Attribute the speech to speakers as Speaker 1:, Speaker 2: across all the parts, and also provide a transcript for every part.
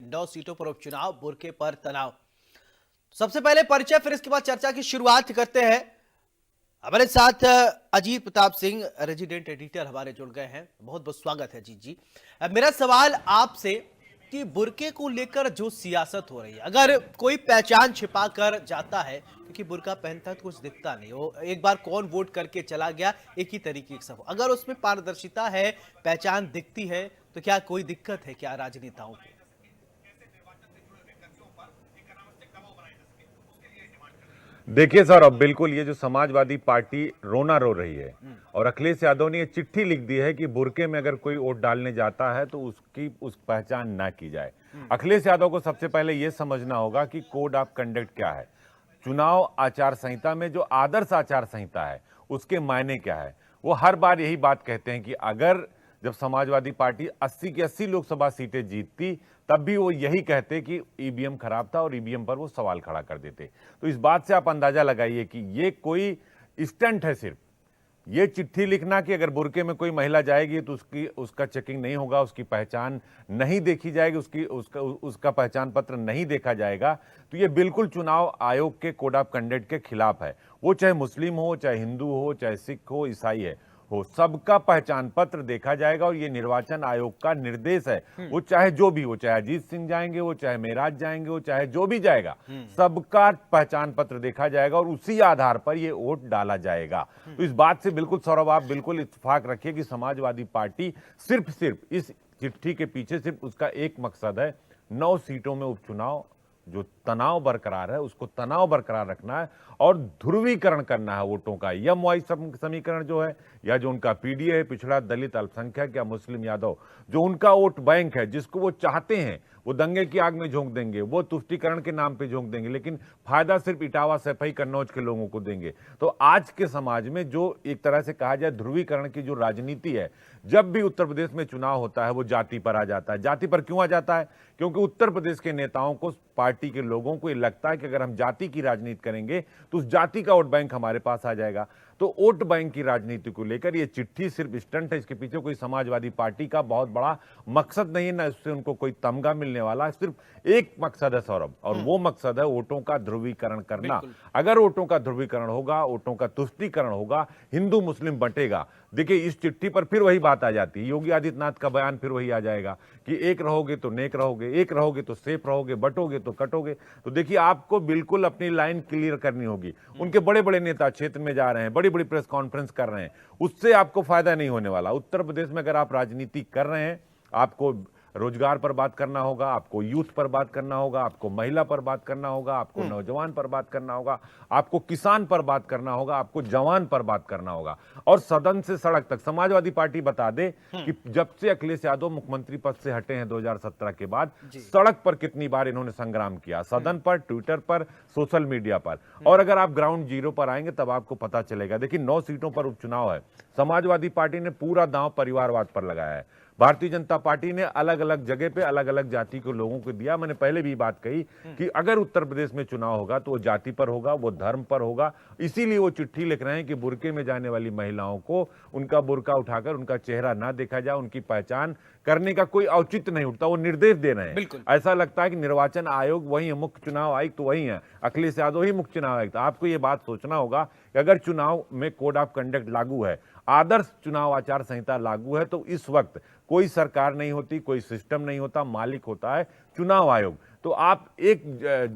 Speaker 1: 9 सीटों पर उपचुनाव, बुर्के पर तनाव। सबसे पहले परिचय, फिर इसके बाद चर्चा की शुरुआत करते हैं। हमारे साथ अजीत प्रताप सिंह, रेजिडेंट एडिटर हमारे जुड़ गए हैं। बहुत बहुत स्वागत है अजीत जी। मेरा सवाल आपसे कि बुर्के को लेकर जो सियासत हो रही है, अगर कोई पहचान छिपा कर जाता है, क्योंकि बुर्का पहनता है तो कुछ दिखता नहीं, वो एक बार कौन वोट करके चला गया, एक ही तरीके की सब, अगर उसमें पारदर्शिता है, पहचान दिखती है, तो क्या कोई दिक्कत है क्या राजनेताओं को?
Speaker 2: देखिए सर, अब बिल्कुल ये जो समाजवादी पार्टी रोना रो रही है और अखिलेश यादव ने ये चिट्ठी लिख दी है कि बुर्के में अगर कोई वोट डालने जाता है तो उस पहचान ना की जाए। अखिलेश यादव को सबसे पहले ये समझना होगा कि कोड ऑफ कंडक्ट क्या है, चुनाव आचार संहिता में जो आदर्श आचार संहिता है उसके मायने क्या है। वो हर बार यही बात कहते हैं कि अगर जब समाजवादी पार्टी 80 की 80 लोकसभा सीटें जीतती तब भी वो यही कहते कि ईवीएम खराब था और ईवीएम पर वो सवाल खड़ा कर देते। तो इस बात से आप अंदाजा लगाइए कि ये कोई स्टंट है। सिर्फ ये चिट्ठी लिखना कि अगर बुर्के में कोई महिला जाएगी तो उसका चेकिंग नहीं होगा, उसकी पहचान नहीं देखी जाएगी, उसका पहचान पत्र नहीं देखा जाएगा, तो ये बिल्कुल चुनाव आयोग के कोड ऑफ कंडक्ट के खिलाफ है। वो चाहे मुस्लिम हो, चाहे हिंदू हो, चाहे सिख हो, ईसाई हो, सबका पहचान पत्र देखा जाएगा और ये निर्वाचन आयोग का निर्देश है। वो चाहे जो भी हो, चाहे अजीत सिंह जाएंगे, वो चाहे मेराज जाएंगे, वो चाहे जो भी जाएगा, सबका पहचान पत्र देखा जाएगा और उसी आधार पर ये वोट डाला जाएगा। तो इस बात से बिल्कुल सौरभ, आप बिल्कुल इत्तेफाक रखिए कि समाजवादी पार्टी सिर्फ इस चिट्ठी के पीछे सिर्फ उसका एक मकसद है, 9 सीटों में उपचुनाव जो तनाव बरकरार है उसको तनाव बरकरार रखना है और ध्रुवीकरण करना है वोटों का। यम वाइज समीकरण जो है, या जो उनका पीडीए है, पिछड़ा दलित अल्पसंख्यक या मुस्लिम यादव, जो उनका वोट बैंक है, जिसको वो चाहते हैं वो दंगे की आग में झोंक देंगे, वो तुष्टीकरण के नाम पे झोंक देंगे, लेकिन फायदा सिर्फ इटावा सफाई कन्नौज के लोगों को देंगे। तो आज के समाज में जो एक तरह से कहा जाए ध्रुवीकरण की जो राजनीति है, जब भी उत्तर प्रदेश में चुनाव होता है वो जाति पर आ जाता है। जाति पर क्यों आ जाता है? क्योंकि उत्तर प्रदेश के नेताओं को, पार्टी के लोगों को ये लगता है कि अगर हम जाति की राजनीति करेंगे तो उस जाति का वोट बैंक हमारे पास आ जाएगा। तो वोट बैंक की राजनीति को लेकर ये चिट्ठी सिर्फ स्टंट है, इसके पीछे कोई समाजवादी पार्टी का बहुत बड़ा मकसद नहीं है, ना इससे उनको कोई तमगा मिलने वाला। सिर्फ एक मकसद है सौरभ, और वो मकसद है वोटों का ध्रुवीकरण करना। अगर वोटों का ध्रुवीकरण होगा, वोटों का तुष्टीकरण होगा, हिंदू मुस्लिम बंटेगा। देखिए, इस चिट्ठी पर फिर वही बात आ जाती है, योगी आदित्यनाथ का बयान फिर वही आ जाएगा कि एक रहोगे तो नेक रहोगे, एक रहोगे तो सेफ रहोगे, बटोगे तो कटोगे। तो देखिए, आपको बिल्कुल अपनी लाइन क्लियर करनी होगी। उनके बड़े बड़े नेता क्षेत्र में जा रहे हैं, बड़ी बड़ी प्रेस कॉन्फ्रेंस कर रहे हैं, उससे आपको फायदा नहीं होने वाला। उत्तर प्रदेश में अगर आप राजनीति कर रहे हैं, आपको रोजगार पर बात करना होगा, आपको यूथ पर बात करना होगा, आपको महिला पर बात करना होगा, आपको नौजवान पर बात करना होगा, आपको किसान पर बात करना होगा, आपको जवान पर बात करना होगा। और सदन से सड़क तक समाजवादी पार्टी बता दे कि जब से अखिलेश यादव मुख्यमंत्री पद से हटे हैं 2017 के बाद, सड़क पर कितनी बार इन्होंने संग्राम किया, सदन पर, ट्विटर पर, सोशल मीडिया पर। और अगर आप ग्राउंड जीरो पर आएंगे तब आपको पता चलेगा। देखिए, 9 सीटों पर उपचुनाव है, समाजवादी पार्टी ने पूरा दांव परिवारवाद पर लगाया है। भारतीय जनता पार्टी ने अलग अलग जगह पे अलग अलग जाति के लोगों को दिया। मैंने पहले भी बात कही कि अगर उत्तर प्रदेश में चुनाव होगा तो वो जाति पर होगा, वो धर्म पर होगा। इसीलिए वो चिट्ठी लिख रहे हैं कि बुर्के में जाने वाली महिलाओं को उनका बुर्का उठाकर उनका चेहरा ना देखा जाए, उनकी पहचान करने का कोई औचित्य नहीं उठता। वो निर्देश दे रहे हैं। ऐसा लगता है कि निर्वाचन आयोग वही है, मुख्य चुनाव आयुक्त तो वही है, अखिलेश यादव ही मुख्य चुनाव आयुक्त। आपको ये बात सोचना होगा कि अगर चुनाव में कोड ऑफ कंडक्ट लागू है, आदर्श चुनाव आचार संहिता लागू है, तो इस वक्त कोई सरकार नहीं होती, कोई सिस्टम नहीं होता, मालिक होता है चुनाव आयोग। तो आप एक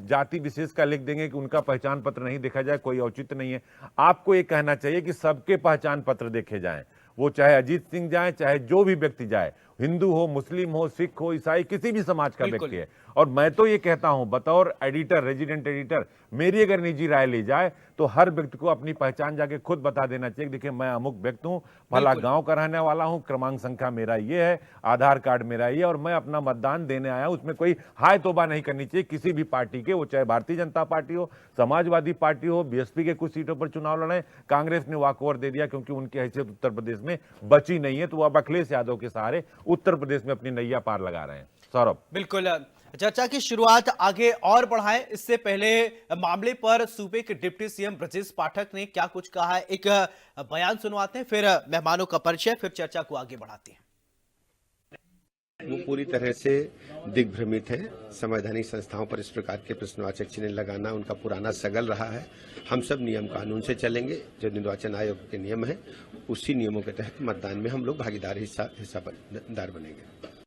Speaker 2: जाति विशेष का लिख देंगे कि उनका पहचान पत्र नहीं देखा जाए, कोई औचित्य नहीं है। आपको ये कहना चाहिए कि सबके पहचान पत्र देखे जाएं, वो चाहे अजीत सिंह जाए, चाहे जो भी व्यक्ति जाए, हिंदू हो, मुस्लिम हो, सिख हो, ईसाई, किसी भी समाज का व्यक्ति है। और मैं तो ये कहता हूं, बतौर एडिटर, रेजिडेंट एडिटर, मेरी अगर निजी राय ली जाए तो हर व्यक्ति को अपनी पहचान जाके खुद बता देना चाहिए। देखिए, मैं अमुक व्यक्ति हूं, फला गांव का रहने वाला हूं, क्रमांक संख्या मेरा ये है, आधार कार्ड मेरा ये, और मैं अपना मतदान देने आया हूं। उसमें कोई हाय तोबा नहीं करनी चाहिए किसी भी पार्टी के, वो चाहे भारतीय जनता पार्टी हो, समाजवादी पार्टी हो, बीएसपी के कुछ सीटों पर चुनाव लड़े। कांग्रेस ने वॉकओवर दे दिया क्योंकि उनकी हैसियत उत्तर प्रदेश में बची नहीं है, तो वो अब अखिलेश यादव के सहारे उत्तर प्रदेश में अपनी नैया पार लगा रहे हैं। सौरभ,
Speaker 1: बिल्कुल, चर्चा की शुरुआत आगे और बढ़ाएं, इससे पहले मामले पर सूबे के डिप्टी सीएम ब्रजेश पाठक ने क्या कुछ कहा है, एक बयान सुनवाते हैं, फिर मेहमानों का परिचय, फिर चर्चा को आगे बढ़ाते हैं।
Speaker 3: वो पूरी तरह से दिग्भ्रमित है। संवैधानिक संस्थाओं पर इस प्रकार के प्रश्नवाचक चिन्ह लगाना उनका पुराना सगल रहा है। हम सब नियम कानून से चलेंगे, जो निर्वाचन आयोग के नियम है उसी नियमों के तहत मतदान में हम लोग भागीदार हिस्सादार बनेंगे।